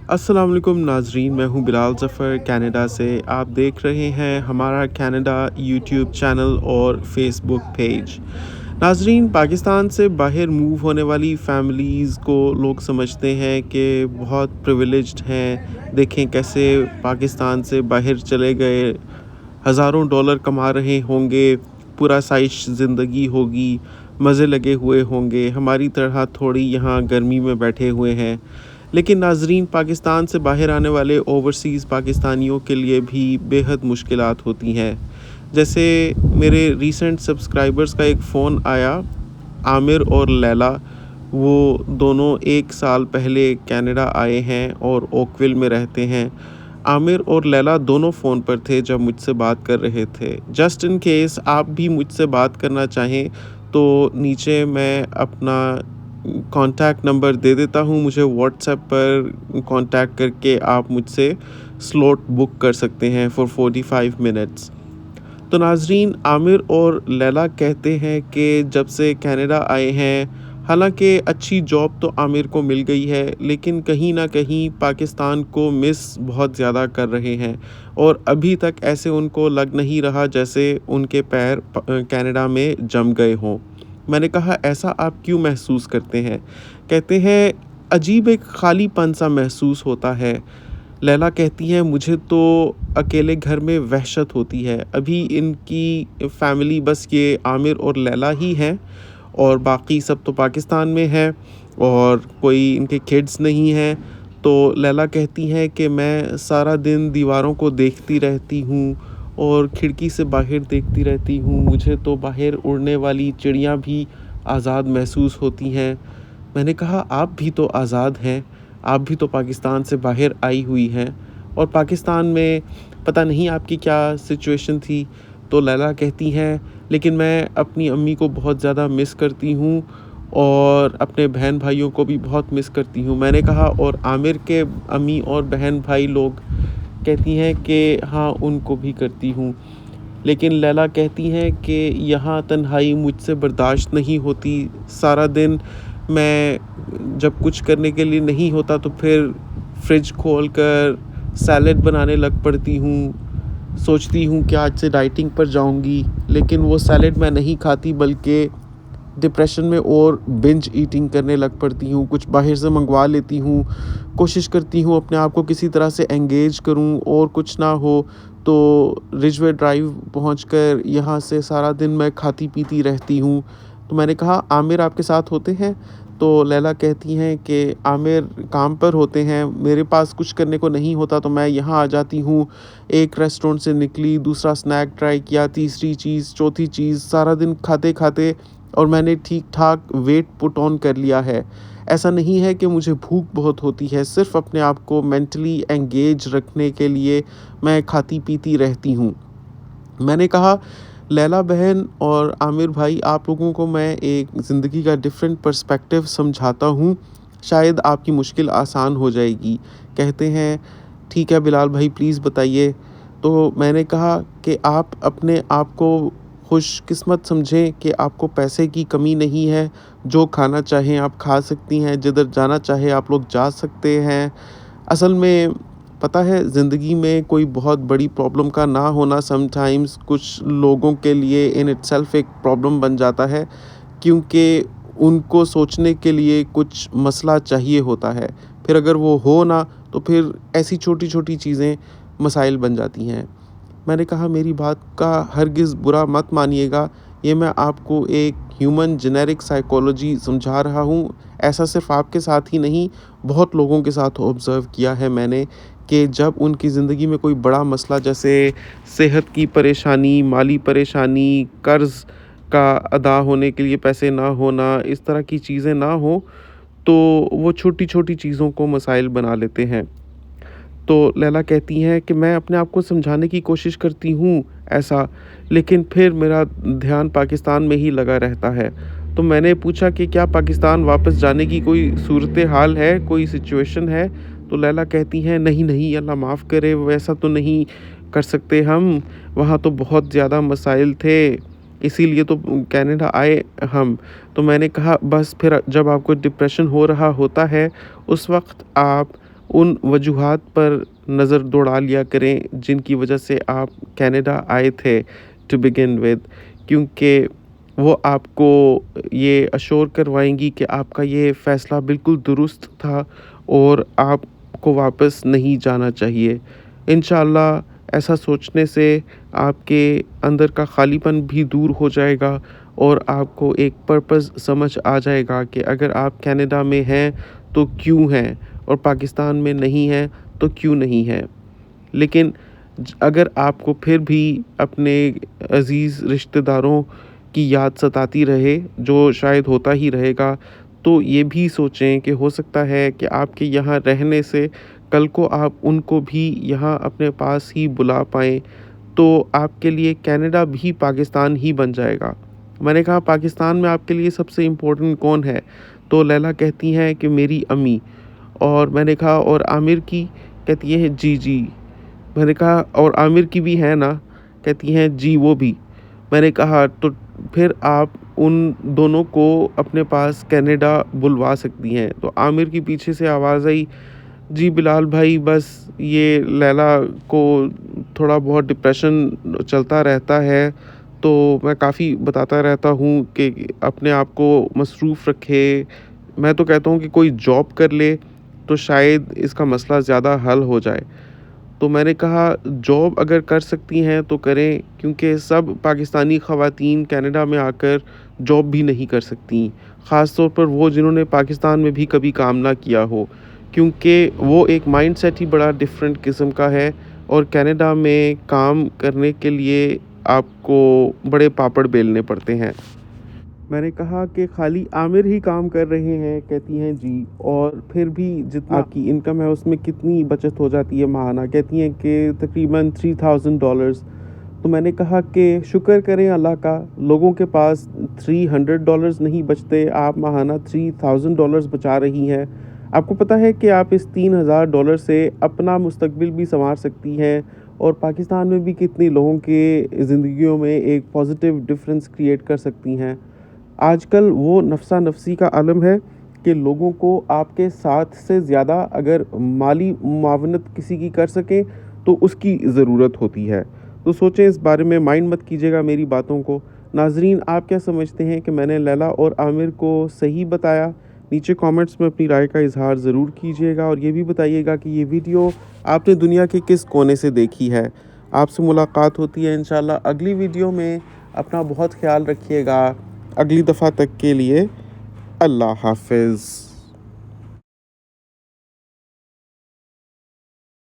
السلام علیکم ناظرین، میں ہوں بلال ظفر کینیڈا سے۔ آپ دیکھ رہے ہیں ہمارا کینیڈا یوٹیوب چینل اور فیس بک پیج۔ ناظرین، پاکستان سے باہر موو ہونے والی فیملیز کو لوگ سمجھتے ہیں کہ بہت پریویلیجڈ ہیں۔ دیکھیں کیسے پاکستان سے باہر چلے گئے، ہزاروں ڈالر کما رہے ہوں گے، پورا سائش زندگی ہوگی، مزے لگے ہوئے ہوں گے، ہماری طرح تھوڑی یہاں گرمی میں بیٹھے ہوئے ہیں۔ لیکن ناظرین، پاکستان سے باہر آنے والے اوورسیز پاکستانیوں کے لیے بھی بے حد مشکلات ہوتی ہیں۔ جیسے میرے ریسنٹ سبسکرائبرز کا ایک فون آیا، عامر اور لیلا، وہ دونوں 1 سال پہلے کینیڈا آئے ہیں اور اوکویل میں رہتے ہیں۔ عامر اور لیلا دونوں فون پر تھے جب مجھ سے بات کر رہے تھے۔ جسٹ ان کیس آپ بھی مجھ سے بات کرنا چاہیں تو نیچے میں اپنا کانٹیکٹ نمبر دے دیتا ہوں، مجھے واٹس ایپ پر کانٹیکٹ کر کے آپ مجھ سے سلوٹ بک کر سکتے ہیں فار 45 منٹس۔ تو ناظرین، عامر اور لیلا کہتے ہیں کہ جب سے کینیڈا آئے ہیں، حالانکہ اچھی جاب تو عامر کو مل گئی ہے، لیکن کہیں نہ کہیں پاکستان کو مس بہت زیادہ کر رہے ہیں، اور ابھی تک ایسے ان کو لگ نہیں رہا جیسے ان کے پیر کینیڈا میں جم گئے ہوں۔ میں نے کہا ایسا آپ کیوں محسوس کرتے ہیں؟ کہتے ہیں عجیب ایک خالی پن سا محسوس ہوتا ہے۔ لیلا کہتی ہیں مجھے تو اکیلے گھر میں وحشت ہوتی ہے۔ ابھی ان کی فیملی بس یہ عامر اور لیلا ہی ہیں، اور باقی سب تو پاکستان میں ہیں، اور کوئی ان کے کڈز نہیں ہیں۔ تو لیلا کہتی ہیں کہ میں سارا دن دیواروں کو دیکھتی رہتی ہوں اور کھڑکی سے باہر دیکھتی رہتی ہوں، مجھے تو باہر اڑنے والی چڑیاں بھی آزاد محسوس ہوتی ہیں۔ میں نے کہا آپ بھی تو آزاد ہیں، آپ بھی تو پاکستان سے باہر آئی ہوئی ہیں، اور پاکستان میں پتہ نہیں آپ کی کیا سچویشن تھی۔ تو لیلا کہتی ہیں لیکن میں اپنی امی کو بہت زیادہ مس کرتی ہوں، اور اپنے بہن بھائیوں کو بھی بہت مس کرتی ہوں۔ میں نے کہا اور عامر کے امی اور بہن بھائی لوگ؟ کہتی ہیں کہ ہاں ان کو بھی کرتی ہوں۔ لیکن لیلا کہتی ہیں کہ یہاں تنہائی مجھ سے برداشت نہیں ہوتی، سارا دن میں جب کچھ کرنے کے لیے نہیں ہوتا تو پھر فریج کھول کر سیلڈ بنانے لگ پڑتی ہوں، سوچتی ہوں کہ آج سے ڈائٹنگ پر جاؤں گی، لیکن وہ سیلڈ میں نہیں کھاتی بلکہ ڈپریشن میں اور بنج ایٹنگ کرنے لگ پڑتی ہوں، کچھ باہر سے منگوا لیتی ہوں، کوشش کرتی ہوں اپنے آپ کو کسی طرح سے انگیج کروں، اور کچھ نہ ہو تو رجوے ڈرائیو پہنچ کر یہاں سے سارا دن میں کھاتی پیتی رہتی ہوں۔ تو میں نے کہا عامر آپ کے ساتھ ہوتے ہیں؟ تو لیلا کہتی ہیں کہ عامر کام پر ہوتے ہیں، میرے پاس کچھ کرنے کو نہیں ہوتا تو میں یہاں آ جاتی ہوں، ایک ریسٹورنٹ سے نکلی، دوسرا سنیک ٹرائی کیا، تیسری چیز، چوتھی چیز، سارا دن کھاتے کھاتے، اور میں نے ٹھیک ٹھاک ویٹ پٹ آن کر لیا ہے۔ ایسا نہیں ہے کہ مجھے بھوک بہت ہوتی ہے، صرف اپنے آپ کو مینٹلی انگیج رکھنے کے لیے میں کھاتی پیتی رہتی ہوں۔ میں نے کہا لیلا بہن اور عامر بھائی، آپ لوگوں کو میں ایک زندگی کا ڈیفرنٹ پرسپیکٹیو سمجھاتا ہوں، شاید آپ کی مشکل آسان ہو جائے گی۔ کہتے ہیں ٹھیک ہے بلال بھائی پلیز بتائیے۔ تو میں نے کہا کہ آپ اپنے آپ کو خوش قسمت سمجھیں کہ آپ کو پیسے کی کمی نہیں ہے، جو کھانا چاہیں آپ کھا سکتی ہیں، جدھر جانا چاہے آپ لوگ جا سکتے ہیں۔ اصل میں پتہ ہے زندگی میں کوئی بہت بڑی پرابلم کا نہ ہونا سم ٹائمز کچھ لوگوں کے لیے ان اٹ سیلف ایک پرابلم بن جاتا ہے، کیونکہ ان کو سوچنے کے لیے کچھ مسئلہ چاہیے ہوتا ہے، پھر اگر وہ ہو نہ تو پھر ایسی چھوٹی چھوٹی چیزیں مسائل بن جاتی ہیں۔ میں نے کہا میری بات کا ہرگز برا مت مانیے گا، یہ میں آپ کو ایک ہیومن جینیرک سائیکالوجی سمجھا رہا ہوں، ایسا صرف آپ کے ساتھ ہی نہیں بہت لوگوں کے ساتھ آبزرو کیا ہے میں نے، کہ جب ان کی زندگی میں کوئی بڑا مسئلہ جیسے صحت کی پریشانی، مالی پریشانی، قرض کا ادا ہونے کے لیے پیسے نہ ہونا، اس طرح کی چیزیں نہ ہوں تو وہ چھوٹی چھوٹی چیزوں کو مسائل بنا لیتے ہیں۔ تو لیلا کہتی ہیں کہ میں اپنے آپ کو سمجھانے کی کوشش کرتی ہوں ایسا، لیکن پھر میرا دھیان پاکستان میں ہی لگا رہتا ہے۔ تو میں نے پوچھا کہ کیا پاکستان واپس جانے کی کوئی صورتحال ہے، کوئی سچویشن ہے؟ تو لیلا کہتی ہیں نہیں نہیں، اللہ معاف کرے، ویسا تو نہیں کر سکتے ہم، وہاں تو بہت زیادہ مسائل تھے، اسی لیے تو کینیڈا آئے ہم۔ تو میں نے کہا بس پھر جب آپ کو ڈپریشن ہو رہا ہوتا ہے اس وقت آپ ان وجوہات پر نظر دوڑا لیا کریں جن کی وجہ سے آپ کینیڈا آئے تھے ٹو بگن ود، کیونکہ وہ آپ کو یہ اشور کروائیں گی کہ آپ کا یہ فیصلہ بالکل درست تھا اور آپ کو واپس نہیں جانا چاہیے۔ انشاءاللہ ایسا سوچنے سے آپ کے اندر کا خالی پن بھی دور ہو جائے گا اور آپ کو ایک پرپز سمجھ آ جائے گا کہ اگر آپ کینیڈا میں ہیں تو کیوں ہیں اور پاکستان میں نہیں ہیں تو کیوں نہیں ہیں۔ لیکن اگر آپ کو پھر بھی اپنے عزیز رشتہ داروں کی یاد ستاتی رہے، جو شاید ہوتا ہی رہے گا، تو یہ بھی سوچیں کہ ہو سکتا ہے کہ آپ کے یہاں رہنے سے کل کو آپ ان کو بھی یہاں اپنے پاس ہی بلا پائیں، تو آپ کے لیے کینیڈا بھی پاکستان ہی بن جائے گا۔ میں نے کہا پاکستان میں آپ کے لیے سب سے امپورٹنٹ کون ہے؟ تو لیلا کہتی ہیں کہ میری امی۔ اور میں نے کہا اور عامر کی؟ کہتی ہے جی جی۔ میں نے کہا اور عامر کی بھی ہے نا؟ کہتی ہیں جی وہ بھی۔ میں نے کہا تو پھر آپ ان دونوں کو اپنے پاس کینیڈا بلوا سکتی ہیں۔ تو عامر کی پیچھے سے آواز آئی، جی بلال بھائی بس یہ لیلا کو تھوڑا بہت ڈپریشن چلتا رہتا ہے، تو میں کافی بتاتا رہتا ہوں کہ اپنے آپ کو مصروف رکھے۔ میں تو کہتا ہوں کہ کوئی جاب کر لے تو شاید اس کا مسئلہ زیادہ حل ہو جائے۔ تو میں نے کہا جاب اگر کر سکتی ہیں تو کریں، کیونکہ سب پاکستانی خواتین کینیڈا میں آ کر جاب بھی نہیں کر سکتی، خاص طور پر وہ جنہوں نے پاکستان میں بھی کبھی کام نہ کیا ہو، کیونکہ وہ ایک مائنڈ سیٹ ہی بڑا ڈیفرنٹ قسم کا ہے اور کینیڈا میں کام کرنے کے لیے آپ کو بڑے پاپڑ بیلنے پڑتے ہیں۔ میں نے کہا کہ خالی عامر ہی کام کر رہے ہیں؟ کہتی ہیں جی، اور پھر بھی جتنا آپ کی انکم ہے اس میں کتنی بچت ہو جاتی ہے ماہانہ؟ کہتی ہیں کہ تقریباً $3000۔ تو میں نے کہا کہ شکر کریں اللہ کا، لوگوں کے پاس $300 نہیں بچتے، آپ ماہانہ $3000 بچا رہی ہیں۔ آپ کو پتہ ہے کہ آپ اس $3000 سے اپنا مستقبل بھی سنوار سکتی ہیں اور پاکستان میں بھی کتنی لوگوں کے زندگیوں میں ایک پازیٹیو ڈفرینس کریٹ کر سکتی ہیں۔ آج کل وہ نفسا نفسی کا عالم ہے کہ لوگوں کو آپ کے ساتھ سے زیادہ اگر مالی معاونت کسی کی کر سکیں تو اس کی ضرورت ہوتی ہے۔ تو سوچیں اس بارے میں، مائنڈ مت کیجیے گا میری باتوں کو۔ ناظرین آپ کیا سمجھتے ہیں کہ میں نے لیلا اور عامر کو صحیح بتایا؟ نیچے کامنٹس میں اپنی رائے کا اظہار ضرور کیجیے گا اور یہ بھی بتائیے گا کہ یہ ویڈیو آپ نے دنیا کے کس کونے سے دیکھی ہے۔ آپ سے ملاقات ہوتی ہے انشاءاللہ اگلی ویڈیو میں۔ اپنا بہت خیال رکھیے گا۔ اگلی دفعہ تک کے لیے اللہ حافظ۔